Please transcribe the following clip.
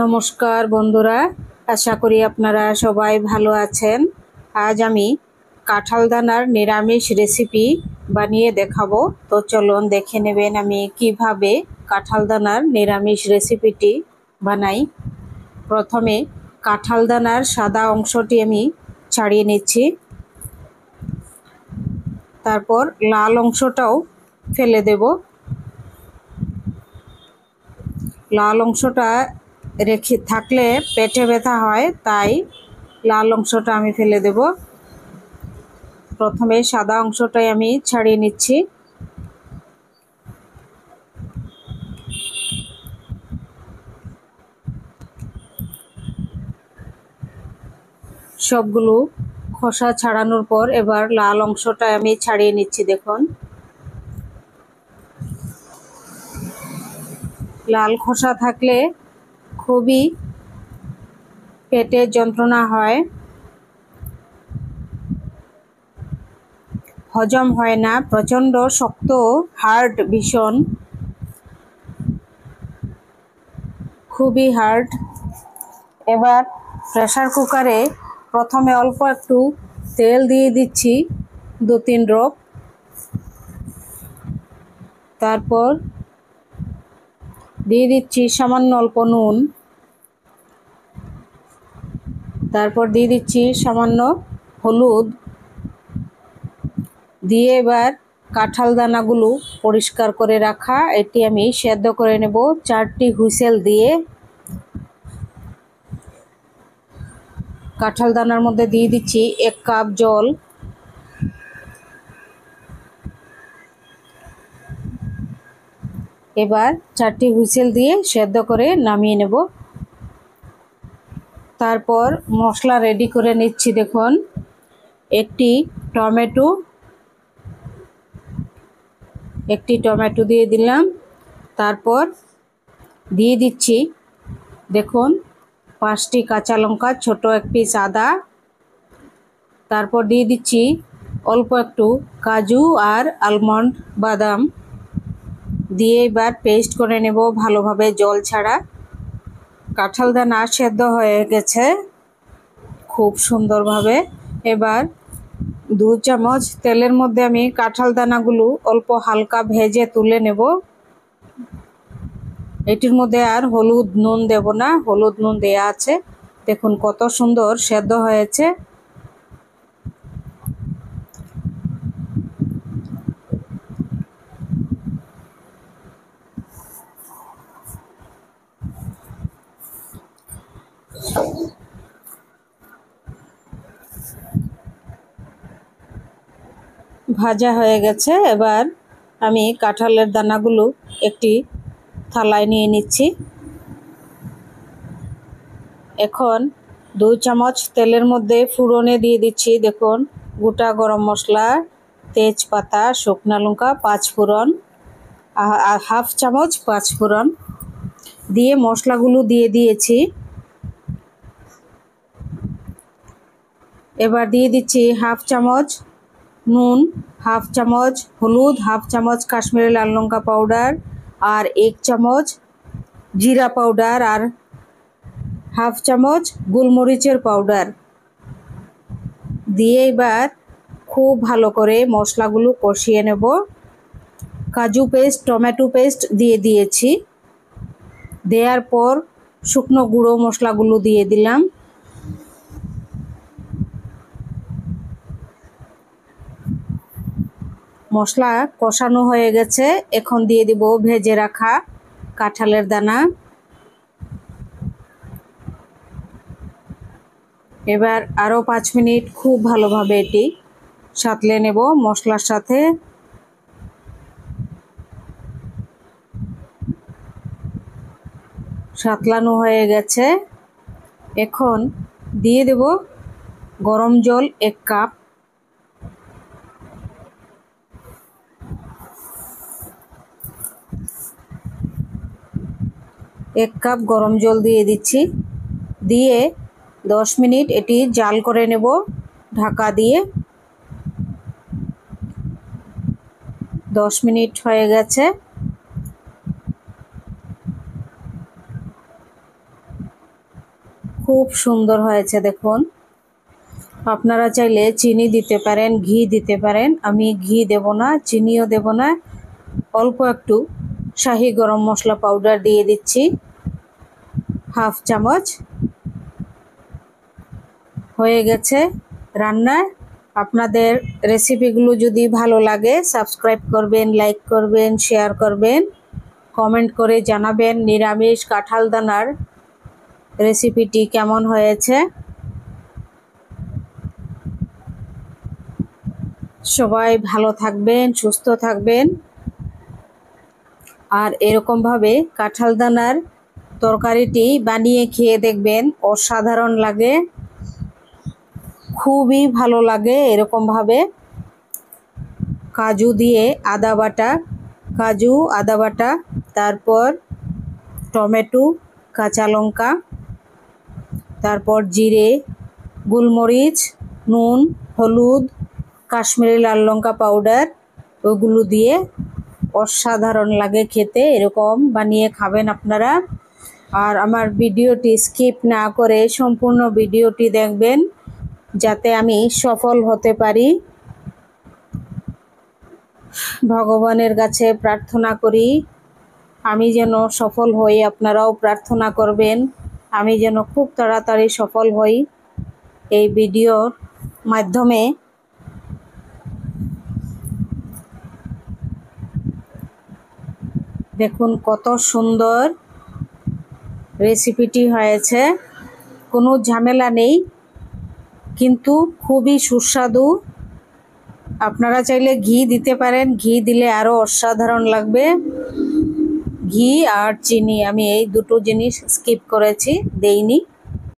নমস্কার বন্ধুরা, আশা করি আপনারা সবাই ভালো আছেন। আজ আমি কাঁঠাল দানার নিরামিষ রেসিপি বানিয়ে দেখাবো। তো চলুন দেখে নেবেন আমি কিভাবে কাঁঠাল দানার নিরামিষ রেসিপিটি বানাই। প্রথমে কাঁঠাল দানার সাদা অংশটি আমি ছাড়িয়ে নিচ্ছি, তারপর লাল অংশটাও ফেলে দেব। লাল অংশটা রেখে থাকলে পেটে ব্যথা হয়, তাই লাল অংশটা আমি ফেলে দেব। প্রথমে সাদা অংশটাই আমি ছাড়িয়ে নিচ্ছি। সবগুলো খোসা ছাড়ানোর পর এবার লাল অংশটা আমি ছাড়িয়ে নিচ্ছি। দেখুন, লাল খোসা থাকলে খুবই পেটে যন্ত্রণা হয়, হজম হয় না, প্রচণ্ড শক্ত, হার্ড, ভীষণ খুবই হার্ড। এবার প্রেসার কুকারে প্রথমে অল্প একটু তেল দিয়ে দিচ্ছি, 2-3 ড্রপ। তারপর দিয়ে দিচ্ছি সামান্য অল্প নুন। তারপর দিয়ে দিচ্ছি সামান্য হলুদ। দিয়ে এবার কাঁঠাল দানাগুলো পরিষ্কার করে রাখা এটি আমি সেদ্ধ করে নেব 4টি হুইসেল দিয়ে। কাঁঠাল দানার মধ্যে দিয়ে দিচ্ছি 1 কাপ জল। এবার 4টি হুইসেল দিয়ে সেদ্ধ করে নামিয়ে নেব। তারপর মশলা রেডি করে নিচ্ছি। দেখুন, একটি টমেটো দিয়ে দিলাম। তারপর দিয়ে দিচ্ছি, দেখুন, 5টি কাঁচা লঙ্কা, ছোট 1 পিস আদা। তারপর দিয়ে দিচ্ছি অল্প একটু কাজু আর আলমন্ড বাদাম দিয়ে এবার পেস্ট করে নেব ভালোভাবে, জল ছাড়া। কাঁঠাল দানা সেদ্ধ হয়ে গেছে খুব সুন্দরভাবে। এবার 2 চামচ তেলের মধ্যে আমি কাঁঠাল দানাগুলো অল্প হালকা ভেজে তুলে নেব। এটির মধ্যে আর হলুদ নুন দেব না, হলুদ নুন দেয়া আছে। দেখুন কত সুন্দর সেদ্ধ হয়েছে। ভাজা হয়ে গেছে। এবার আমি কাঁঠালের দানাগুলো একটি থালায় নিয়ে নিচ্ছি। এখন 2 চামচ তেলের মধ্যে ফোড়নে দিয়ে দিচ্ছি, দেখুন, গোটা গরম মশলা, তেজপাতা, শুকনো লঙ্কা, 5 ফোড়ন, হাফ চামচ 5 ফোড়ন দিয়ে মশলাগুলো দিয়ে দিয়েছি। এবার দিয়ে দিচ্ছি হাফ চামচ নুন, হাফ চামচ হলুদ, হাফ চামচ কাশ্মীরি লাল লঙ্কা পাউডার, আর 1 চামচ জিরা পাউডার, আর হাফ চামচ গোলমরিচের পাউডার দিয়ে এবার খুব ভালো করে মশলাগুলো কষিয়ে নেব। কাজু পেস্ট, টমেটো পেস্ট দিয়ে দিয়েছি। দেওয়ার পর শুকনো গুঁড়ো মশলাগুলো দিয়ে দিলাম। মশলা কষানো হয়ে গেছে। এখন দিয়ে দিব ভেজে রাখা কাঁঠালের দানা। এবার আরও 5 মিনিট খুব ভালোভাবে এটি সাঁতলে নেব মশলার সাথে। সাঁতলানো হয়ে গেছে। এখন দিয়ে দেব গরম জল 1 কাপ। এক কাপ গরম জল দিয়ে দিচ্ছি। দিয়ে 10 মিনিট এটি জাল করে নেব ঢাকা দিয়ে। 10 মিনিট হয়ে গেছে। খুব সুন্দর হয়েছে দেখুন। আপনারা চাইলে চিনি দিতে পারেন, ঘি দিতে পারেন। আমি ঘি দেব না, চিনিও দেব না, অল্প একটু শাহি গরম মশলা পাউডার দিয়ে দিচ্ছি, হাফ চামচ। হয়ে গেছে রান্না। আপনাদের রেসিপিগুলো যদি ভালো লাগে সাবস্ক্রাইব করবেন, লাইক করবেন, শেয়ার করবেন, কমেন্ট করে জানাবেন নিরামিষ কাঁঠাল দানার রেসিপিটি কেমন হয়েছে। সবাই ভালো থাকবেন, সুস্থ থাকবেন। আর এরকমভাবে কাঁঠাল দানার তরকারিটি বানিয়ে খেয়ে দেখবেন, অসাধারণ লাগে, খুবই ভালো লাগে। এরকমভাবে কাজু দিয়ে আদা বাটা, কাজু আদা বাটা, তারপর টমেটো, কাঁচা লঙ্কা, তারপর জিরে, গোলমরিচ, নুন, হলুদ, কাশ্মীরি লাল লঙ্কা পাউডার, ওগুলো দিয়ে অসাধারণ লাগে খেতে। এরকম বানিয়ে খাবেন আপনারা। আর আমার ভিডিওটি স্কিপ না করে সম্পূর্ণ ভিডিওটি দেখবেন, যাতে আমি সফল হতে পারি। ভগবানের কাছে প্রার্থনা করি আমি যেন সফল হই। আপনারাও প্রার্থনা করবেন আমি যেন খুব তাড়াতাড়ি সফল হই এই ভিডিওর মাধ্যমে। দেখুন কত সুন্দর রেসিপিটি হয়েছে, কোনো ঝামেলা নেই, কিন্তু খুবই সুস্বাদু। আপনারা চাইলে ঘি দিতে পারেন, ঘি দিলে আরও অসাধারণ লাগবে। ঘি আর চিনি আমি এই দুটো জিনিস স্কিপ করেছি, দেইনি।